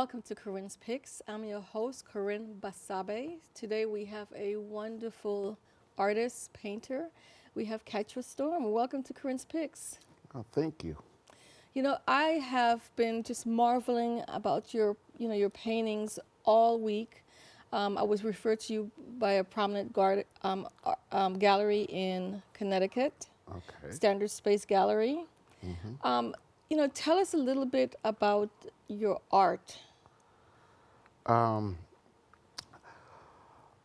welcome to Corinne's Picks. I'm your host, Corinne Basabe. Today we have a wonderful artist, painter. We have Katro Storm. Welcome to Corinne's Picks. Oh, thank you. You know, I have been just marveling about your paintings all week. I was referred to you by a prominent gallery in Connecticut, Okay. Standard Space Gallery. hmm Tell us a little bit about your art. Um,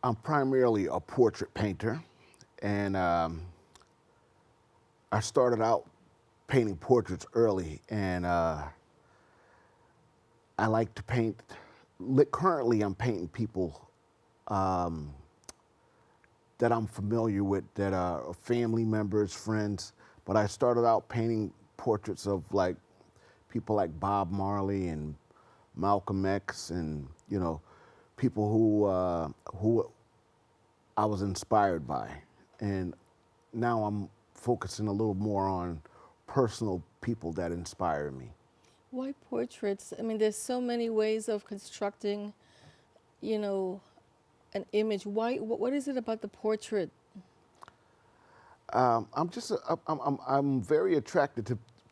I'm primarily a portrait painter, and I started out painting portraits early, and I like to paint. Currently, I'm painting people um, that I'm familiar with, that are family members, friends. But I started out painting portraits of like people like Bob Marley and Malcolm X, and people who I was inspired by. And now I'm focusing a little more on personal people that inspire me. Why portraits? I mean, there's so many ways of constructing, you know, an image. Why? What is it about the portrait? I'm just I'm very attracted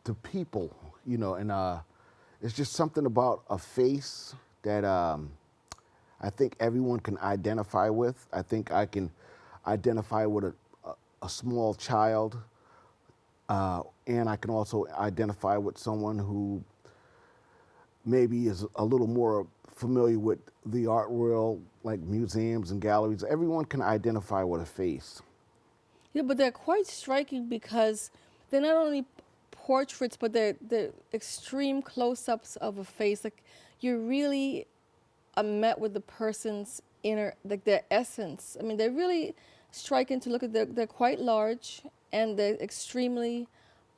to people, and it's just something about a face that I think everyone can identify with. I think I can identify with a small child, and I can also identify with someone who maybe is a little more familiar with the art world, like museums and galleries. Everyone can identify with a face. Yeah, but they're quite striking because they're not only portraits, but they're extreme close-ups of a face. Like you really are met with the person's inner, like their essence. I mean, they're really striking to look at. They're quite large and they're extremely,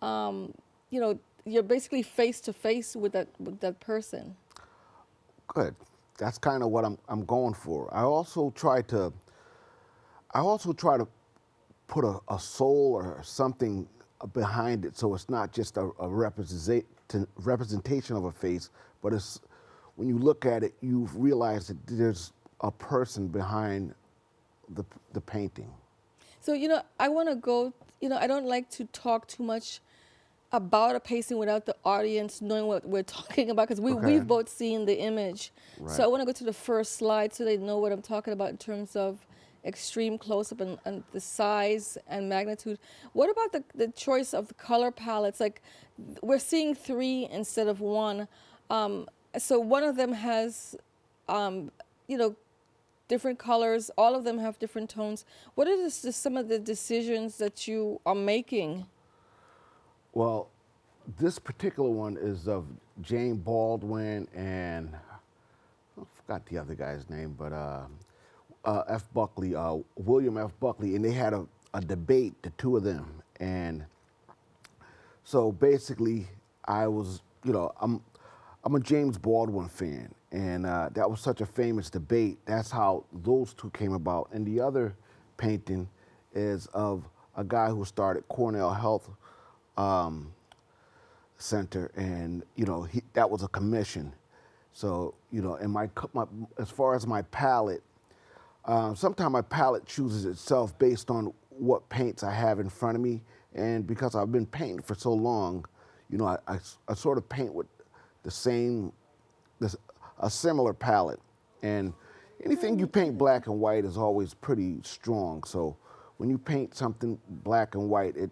you know, you're basically face to face with that person. Good. That's kind of what I'm going for. I also try to put a soul or something behind it, so it's not just a representation of a face, but it's when you look at it, you realize that there's a person behind the painting. So, I want to go, I don't like to talk too much about a pacing without the audience knowing what we're talking about because Okay. we've both seen the image. So I Right. want to go to the first slide so they know what I'm talking about in terms of extreme close-up and the size and magnitude. What about the choice of the color palettes? Like we're seeing three instead of one. So one of them has, um, you know, different colors. All of them have different tones. What are some of the decisions that you are making? Well, this particular one is of Jane Baldwin and I forgot the other guy's name, but F. Buckley, William F. Buckley, and they had a debate, the two of them. And so basically, I'm a James Baldwin fan, and that was such a famous debate. That's how those two came about. And the other painting is of a guy who started Cornell Health Center, and that was a commission. So and as far as my palette, sometimes my palette chooses itself based on what paints I have in front of me, and because I've been painting for so long, I sort of paint with the same, this, a similar palette, and anything you paint black and white is always pretty strong. So when you paint something black and white, it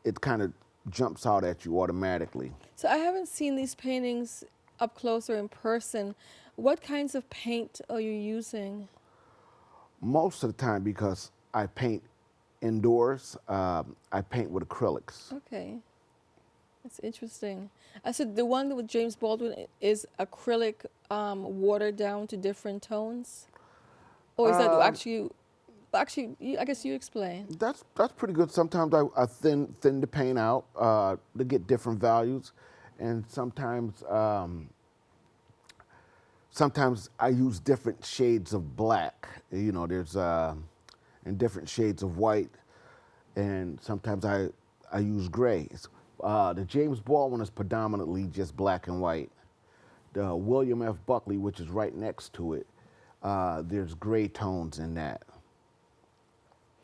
it kind of jumps out at you automatically. So I haven't seen these paintings up close or in person. What kinds of paint are you using? Most of the time, because I paint indoors, I paint with acrylics. Okay, that's interesting. I said the one with James Baldwin is acrylic, watered down to different tones, or is that Um, actually? I guess you explain. that's pretty good. Sometimes I thin the paint out to get different values, and sometimes I use different shades of black. There's and different shades of white, and sometimes I use grays. The James Baldwin is predominantly just black and white, the William F. Buckley, which is right next to it, there's gray tones in that.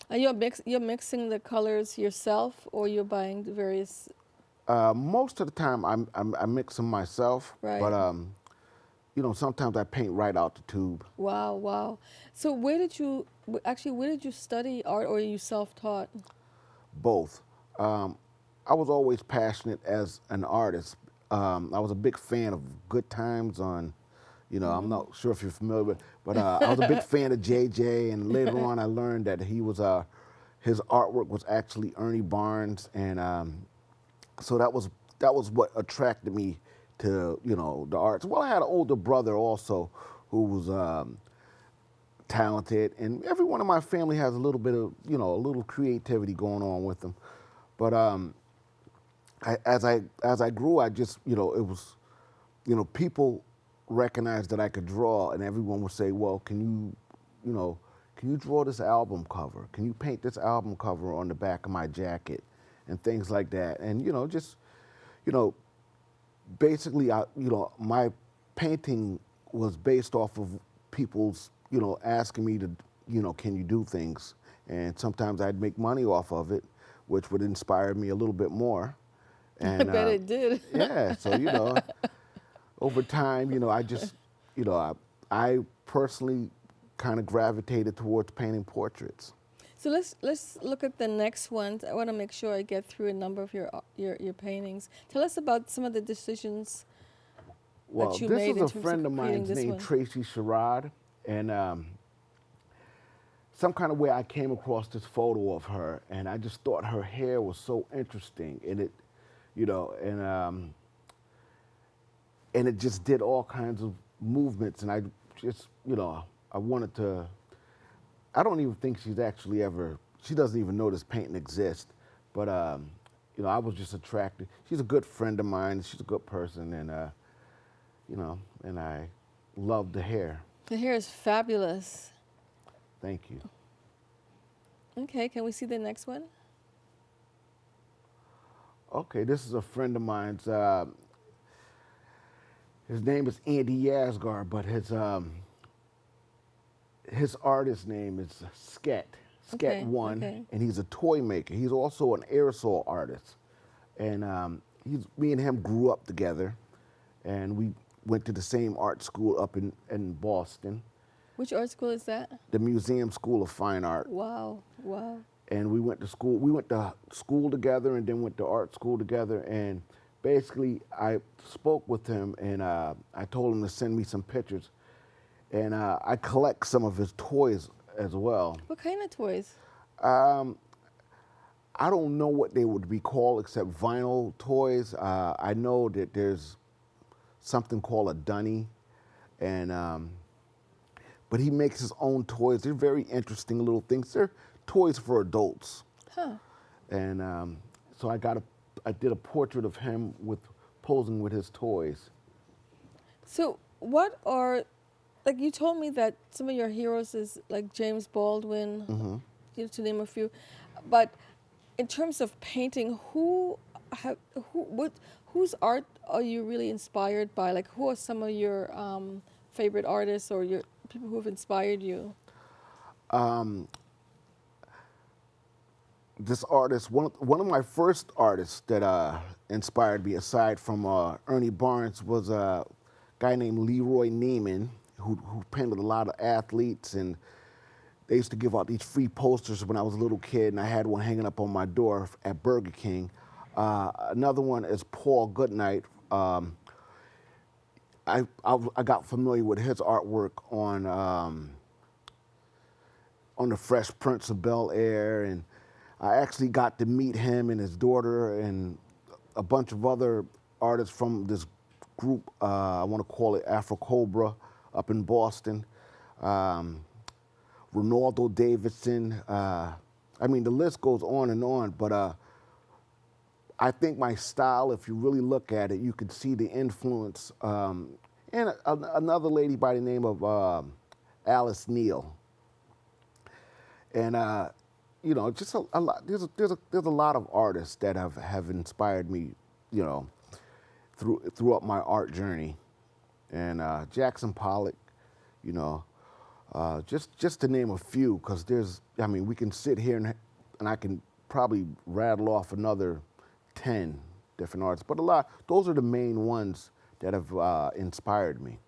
And you're mixing the colors yourself, or you're buying the various. Most of the time, I mix them myself, but Right. you know, sometimes I paint right out the tube. Wow, wow. So where did you study art, or are you self-taught? Both. I was always passionate as an artist. I was a big fan of Good Times on, you know, I'm not sure if you're familiar with, but I was a big fan of JJ, and later on I learned that his artwork was actually Ernie Barnes, and so that was what attracted me to, you know, the arts. Well, I had an older brother also who was talented, and everyone in my family has a little bit of, you know, a little creativity going on with them. But as I grew, I just, you know, it was, you know, people recognized that I could draw, and everyone would say, well, you know, can you draw this album cover? Can you paint this album cover on the back of my jacket? And things like that. And, you know, just, you know, basically, you know, my painting was based off of people's, you know, asking me to, you know, can you do things? And sometimes I'd make money off of it, which would inspire me a little bit more. I And bet it did. yeah, so, you know, over time, you know, I just, you know, I personally kind of gravitated towards painting portraits. So let's look at the next one. I want to make sure I get through a number of your paintings. Tell us about some of the decisions Well, that you this made is in a terms friend of of creating mine this named one. Tracy Sherrod, and some kind of way I came across this photo of her, and I just thought her hair was so interesting, and it, you know, and it just did all kinds of movements, and I just, you know, I wanted to. I don't even think she's actually ever. She doesn't even know this painting exists, but you know, I was just attracted. She's a good friend of mine. She's a good person, and you know, and I love the hair. The hair is fabulous. Thank you. Okay, can we see the next one? Okay, this is a friend of mine's. His name is Andy Yasgar, but his artist name is Sket Okay, One, okay. and he's a toy maker. He's also an aerosol artist, and me and him grew up together, and we went to the same art school up in Boston, Which art school is that? the Museum School of Fine Art. Wow, wow. And we went to school. We went to school together, and then went to art school together. And basically, I spoke with him, and I told him to send me some pictures. And I collect some of his toys as well. What kind of toys? I don't know what they would be called except vinyl toys. I know that there's something called a dunny, and but he makes his own toys. They're very interesting little things. They're toys for adults. Huh. And so I did a portrait of him posing with his toys. So what are, like you told me that some of your heroes is like James Baldwin, you know, to name a few, but in terms of painting, whose art are you really inspired by? Like, who are some of your favorite artists or your people who have inspired you? This artist, one of my first artists that inspired me, aside from Ernie Barnes, was a guy named Leroy Neiman, who painted a lot of athletes, and they used to give out these free posters when I was a little kid, and I had one hanging up on my door at Burger King. Another one is Paul Goodnight. I got familiar with his artwork on the Fresh Prince of Bel-Air, and I actually got to meet him and his daughter and a bunch of other artists from this group, I want to call it Afro Cobra, up in Boston. Ronaldo Davidson. I mean, the list goes on, but I think my style, if you really look at it, you could see the influence. And another lady by the name of Alice Neal. And you know, just a lot. There's a lot of artists that have inspired me, you know, throughout my art journey. and Jackson Pollock, you know, just to name a few, because there's, I mean, we can sit here and I can probably rattle off another 10 different artists, but a lot, those are the main ones that have inspired me.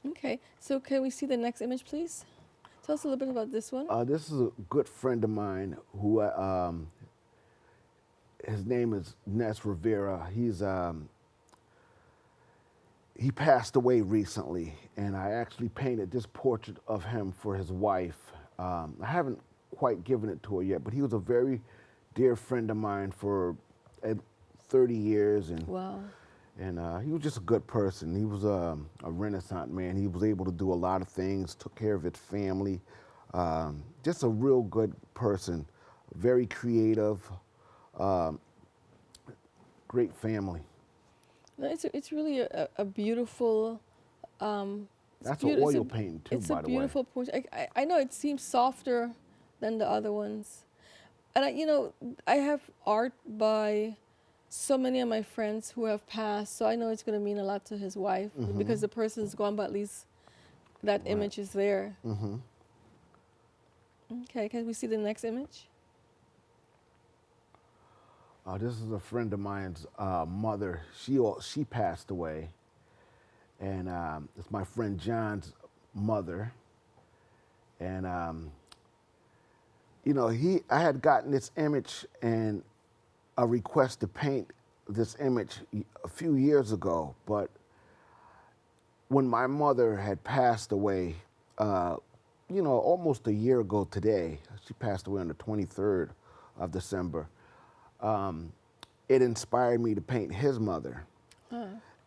Okay, so can we see the next image, please? Tell us a little bit about this one. This is a good friend of mine who, his name is Ness Rivera. He passed away recently, and I actually painted this portrait of him for his wife. I haven't quite given it to her yet, but he was a very dear friend of mine for 30 years, and Wow. and he was just a good person. He was a Renaissance man. He was able to do a lot of things, took care of his family. Just a real good person, very creative, great family. No, it's really a beautiful. That's an oil painting too, It's by a the way. beautiful portrait. I know it seems softer than the other ones, and I have art by so many of my friends who have passed, so I know it's going to mean a lot to his wife because the person's gone, but at least that image is there. Mm-hmm. Okay, can we see the next image? This is a friend of mine's mother. She passed away, and it's my friend John's mother. And I had gotten this image and a request to paint this image a few years ago, but when my mother had passed away, almost a year ago today, she passed away on the 23rd of December. It inspired me to paint his mother.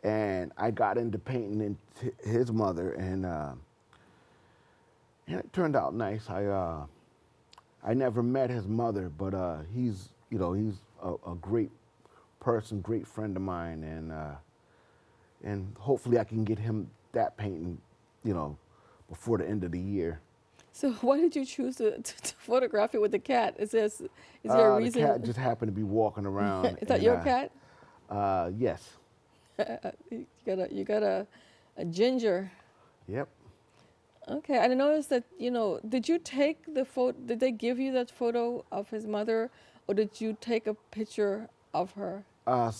And I got into painting his mother, and it turned out nice. I never met his mother, but he's a great person, great friend of mine, and hopefully I can get him that painting, before the end of the year. So why did you choose to photograph it with the cat? Is there a reason? The cat just happened to be walking around. Is that your cat? Yes. You got a ginger. Yep. Okay, and I noticed that did you take the photo? Did they give you that photo of his mother, or did you take a picture of her? A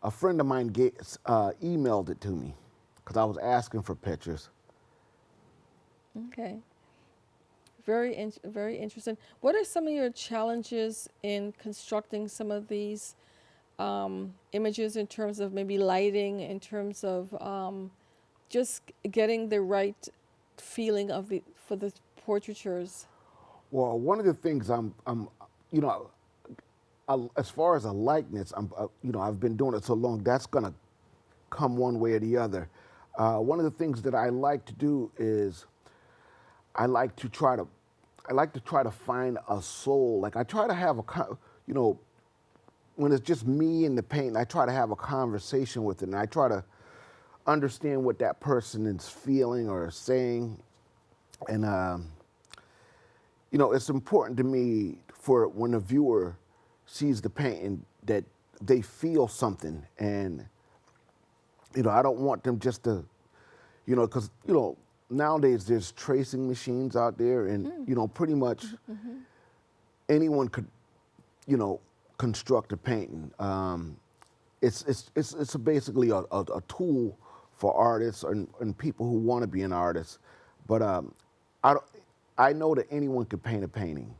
friend of mine emailed it to me because I was asking for pictures. Okay. Very interesting. What are some of your challenges in constructing some of these images in terms of maybe lighting, in terms of just getting the right feeling for the portraitures? Well, one of the things as far as a likeness, I've been doing it so long, that's gonna come one way or the other. One of the things that I like to do is I like to try to find a soul. Like I try to have when it's just me and the paint, I try to have a conversation with it, and I try to understand what that person is feeling or saying. And it's important to me for when a viewer sees the painting that they feel something, and I don't want them just to, because nowadays there's tracing machines out there, and pretty much anyone could, construct a painting. It's basically a tool for artists and people who want to be an artist. But I know that anyone can paint a painting,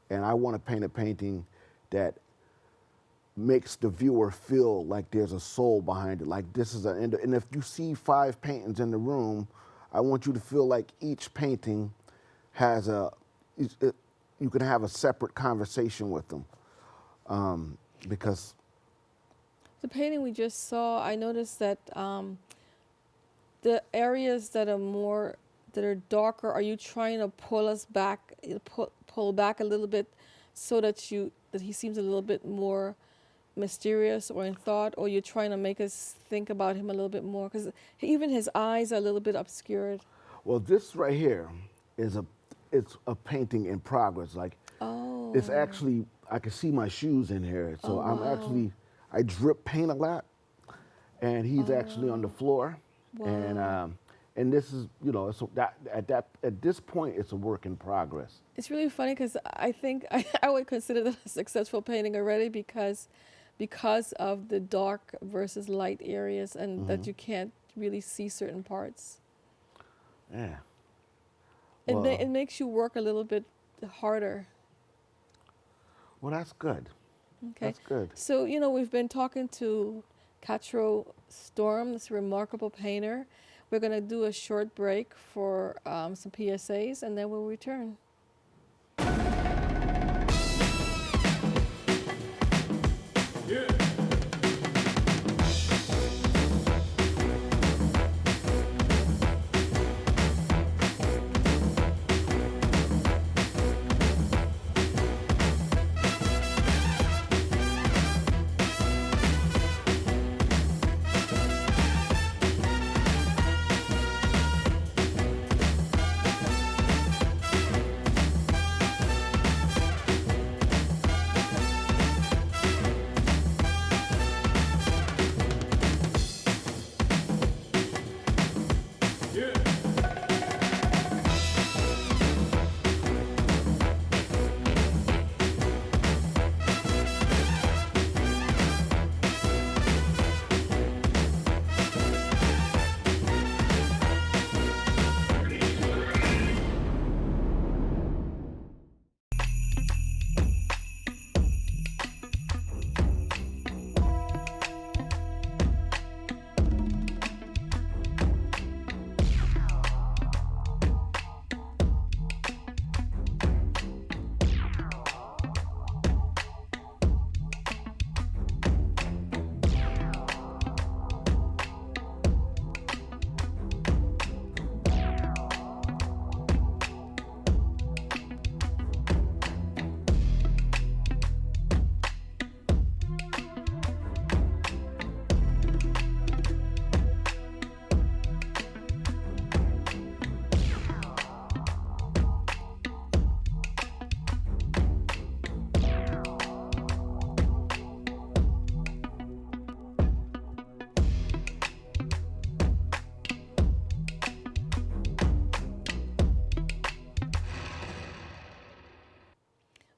and I want to paint a painting that makes the viewer feel like there's a soul behind it. Like this is and if you see 5 paintings in the room, I want you to feel like each painting has you can have a separate conversation with them, because The painting we just saw, I noticed that the areas that are darker, are you trying to pull us back, pull back a little bit, so that he seems a little bit more mysterious or in thought, or you're trying to make us think about him a little bit more? Because even his eyes are a little bit obscured. well, this right here is it's a painting in progress. Like it's actually, I can see my shoes in here, so I drip paint a lot, and he's actually on the floor. And Wow. and this is, you know, so at this point, it's a work in progress. It's really funny because I think I would consider that a successful painting already because of the dark versus light areas and that Hmm. you can't really see certain parts. Yeah. It Well, makes you work a little bit harder. well, that's good. Okay. That's good. So, we've been talking to Katro Storm, this remarkable painter. We're going to do a short break for some PSAs and then we'll return.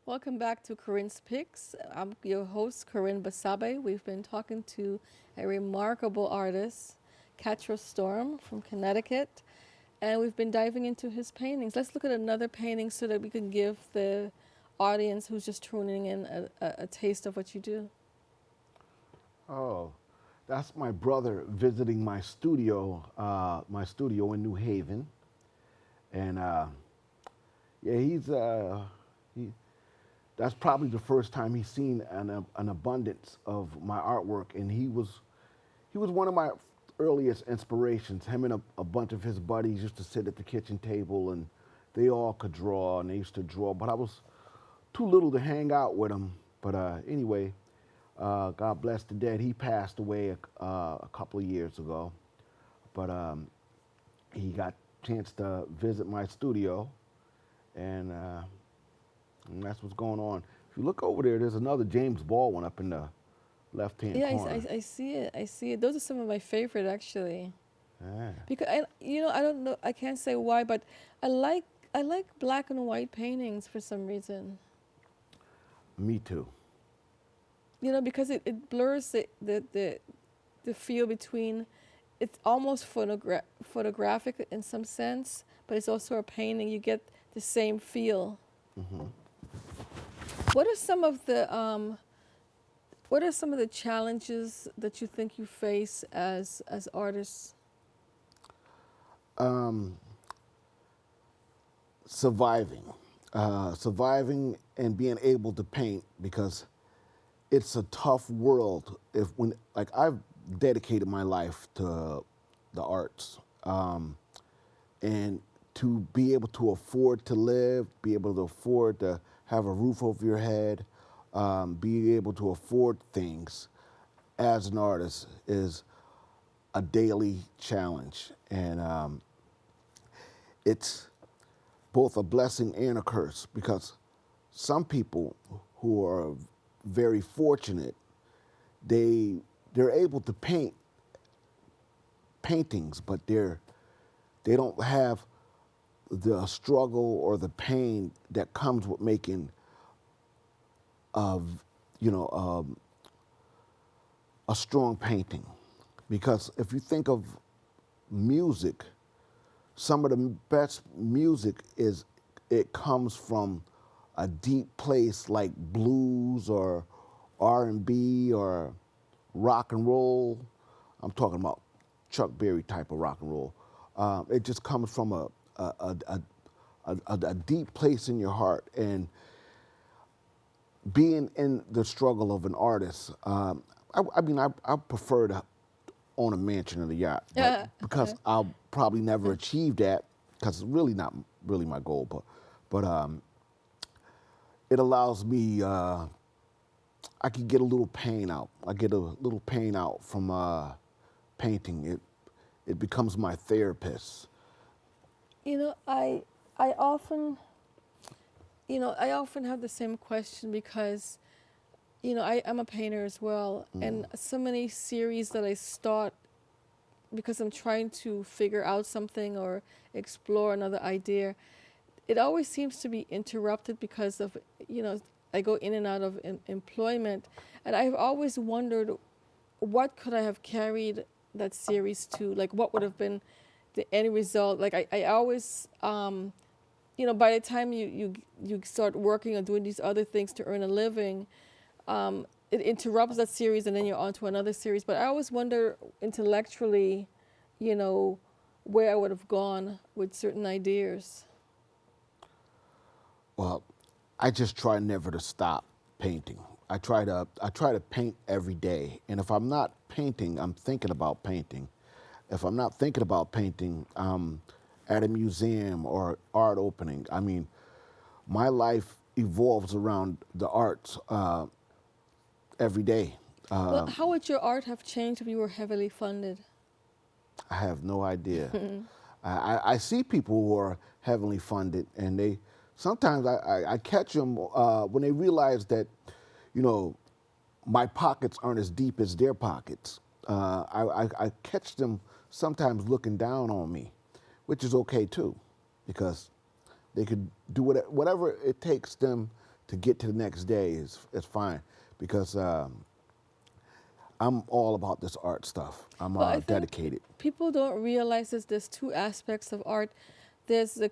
Welcome back to Corinne's Picks. I'm your host, Corinne Basabe. We've been talking to a remarkable artist, Katro Storm from Connecticut, and we've been diving into his paintings. Let's look at another painting so that we can give the audience who's just tuning in a taste of what you do. Oh, that's my brother visiting my studio in New Haven, and yeah, he. That's probably the first time he's seen an abundance of my artwork, and he was one of my earliest inspirations. Him and a bunch of his buddies used to sit at the kitchen table, and they all could draw, and they used to draw. But I was too little to hang out with him. But anyway, God bless the dead. He passed away a couple of years ago. But he got a chance to visit my studio, and that's what's going on. If you look over there, there's another James Baldwin up in the left-hand Yeah, corner. I see it. I see it. Those are some of my favorite, actually. Yeah. Because I don't know. I can't say why, but I like I like black and white paintings for some reason. Me too. Because it blurs the feel between. It's almost photographic in some sense, but it's also a painting. You get the same feel. Hmm. What are some of the what are some of the challenges that you think you face as artists? Um, surviving and being able to paint because it's a tough world. If when like I've dedicated my life to the arts, and to be able to afford to live, be able to afford to have a roof over your head, be able to afford things as an artist is a daily challenge, and it's both a blessing and a curse because some people who are very fortunate, they they're able to paint paintings, but they don't have the struggle or the pain that comes with making of a strong painting. Because if you think of music, some of the best music it comes from a deep place like blues or R&B or rock and roll. I'm talking about Chuck Berry type of rock and roll. It just comes from a deep place in your heart. And being in the struggle of an artist, I prefer to own a mansion and a yacht, but because I'll probably never achieve that, because it's really not really my goal. But it allows me. I can get a little pain out. I get a little pain out from painting. It becomes my therapist. I often, I often have the same question because, I'm a painter as well, and so many series that I start because I'm trying to figure out something or explore another idea, it always seems to be interrupted because of, I go in and out of employment, and I've always wondered what could I have carried that series to, like what would have been the end result. Like I always, by the time you start working or doing these other things to earn a living, it interrupts that series and then you're on to another series. But I always wonder intellectually, where I would have gone with certain ideas. Well, I just try never to stop painting. I try to paint every day, and if I'm not painting, I'm thinking about painting. If I'm not thinking about painting, I'm at a museum or art opening. I mean, my life evolves around the arts every day. Well, how would your art have changed if you were heavily funded? I have no idea. I see people who are heavily funded, and they sometimes I catch them when they realize that, my pockets aren't as deep as their pockets. I catch them sometimes looking down on me, which is okay too, because they could do whatever it takes them to get to the next day is fine, because I'm all about this art stuff. I'm Well, I think dedicated. people don't realize there's two aspects of art. There's the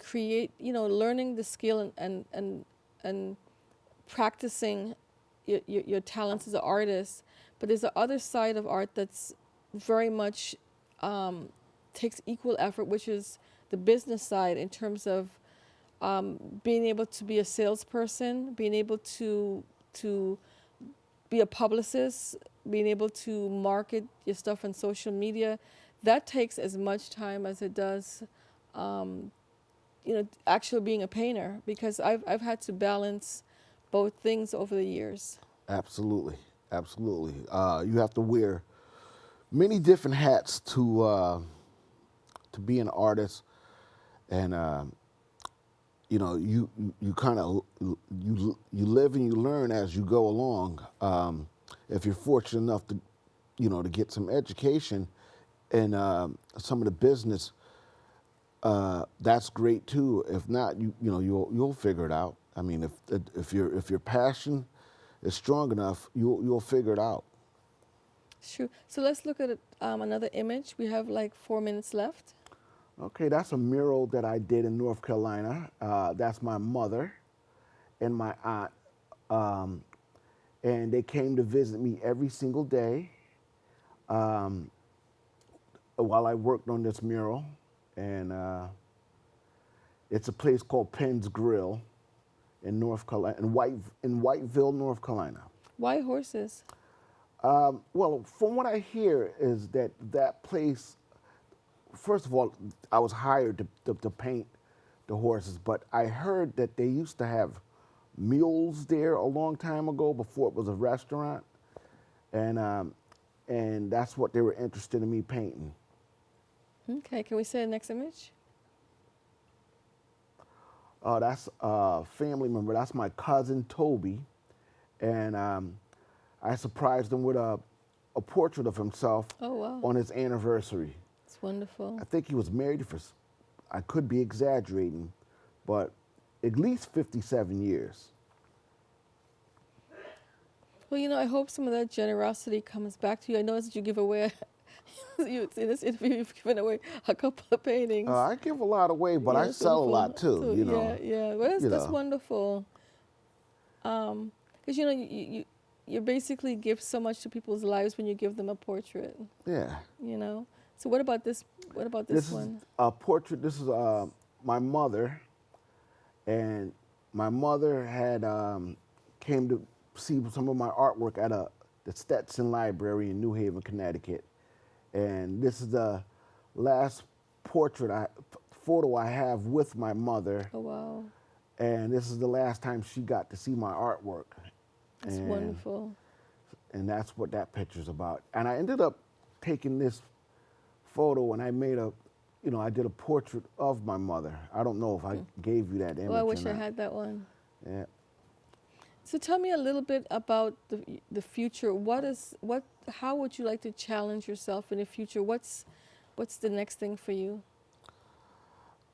learning the skill and practicing your talents as an artist. But there's the other side of art that's very much takes equal effort, which is the business side in terms of being able to be a salesperson, being able to be a publicist, being able to market your stuff on social media. That takes as much time as it does, actually being a painter, because I've had to balance both things over the years. Absolutely, absolutely. You have to wear many different hats to be an artist, and you kind of you live and you learn as you go along. If you're fortunate enough to get some education in some of the business, that's great too. If not, you'll figure it out. I mean, if your passion is strong enough, you'll figure it out. Sure. So let's look at another image. We have like 4 minutes left. Okay, that's a mural that I did in North Carolina. That's my mother and my aunt. And they came to visit me every single day while I worked on this mural. And it's a place called Penn's Grill in North Carolina, in Whiteville, North Carolina. Why horses? Well, from what I hear is that place, first of all, I was hired to paint the horses, but I heard that they used to have mules there a long time ago before it was a restaurant, and that's what they were interested in me painting. Okay, can we see the next image? That's a family member. That's my cousin Toby, and I surprised him with a portrait of himself Oh, wow. on his anniversary. It's It's wonderful. I think he was married for, I could be exaggerating, but at least 57 years. Well, you know, I hope some of that generosity comes back to you. I noticed that you give away, you, in this interview, you've given away a couple of paintings. I give a lot away, but I Yeah, sell a lot too, so, you know. yeah. Well, that's know. wonderful. Because, you know, you basically give so much to people's lives when you give them a portrait, Yeah. you know. So what about this? What about this one? Is a portrait. This is my mother, and my mother had came to see some of my artwork at the Stetson Library in New Haven, Connecticut, and this is the last photo I have with my mother, Oh, wow. and this is the last time she got to see my artwork. That's And- wonderful. And that's what that picture's about. And I ended up taking this photo and I made I did a portrait of my mother. I don't know if I gave you that image. Oh, I wish or I not. had that one. Yeah. So tell me a little bit about the future. How would you like to challenge yourself in the future? What's the next thing for you?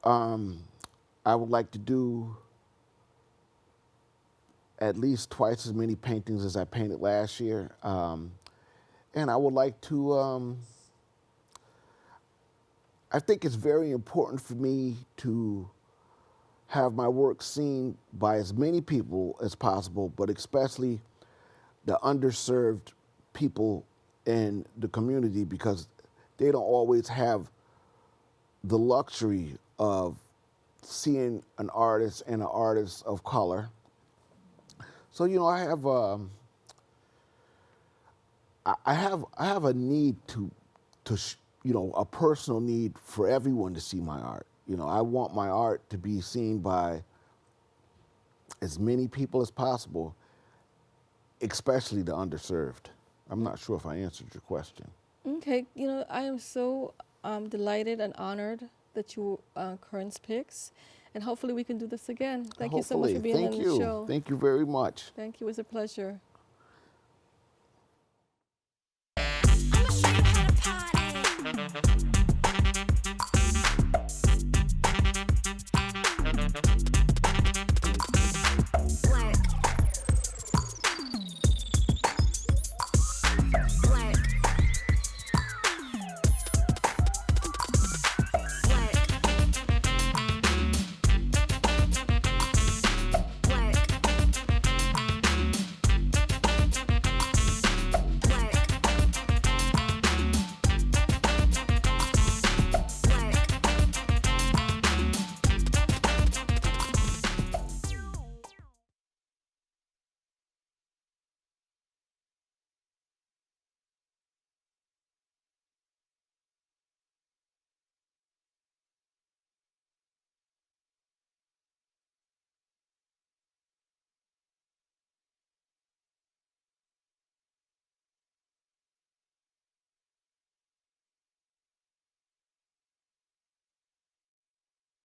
I would like to do at least twice as many paintings as I painted last year. And I would like to, I think it's very important for me to have my work seen by as many people as possible, but especially the underserved people in the community, because they don't always have the luxury of seeing an artist and an artist of color. So I have I have a need to a personal need for everyone to see my art. I want my art to be seen by as many people as possible, especially the underserved. I'm not sure if I answered your question. Okay, you know, I am so delighted and honored that you Corinne's picks, and hopefully we can do this again. Thank you so much for being on Thank the you. show. Thank you very much. Thank you. It was a pleasure.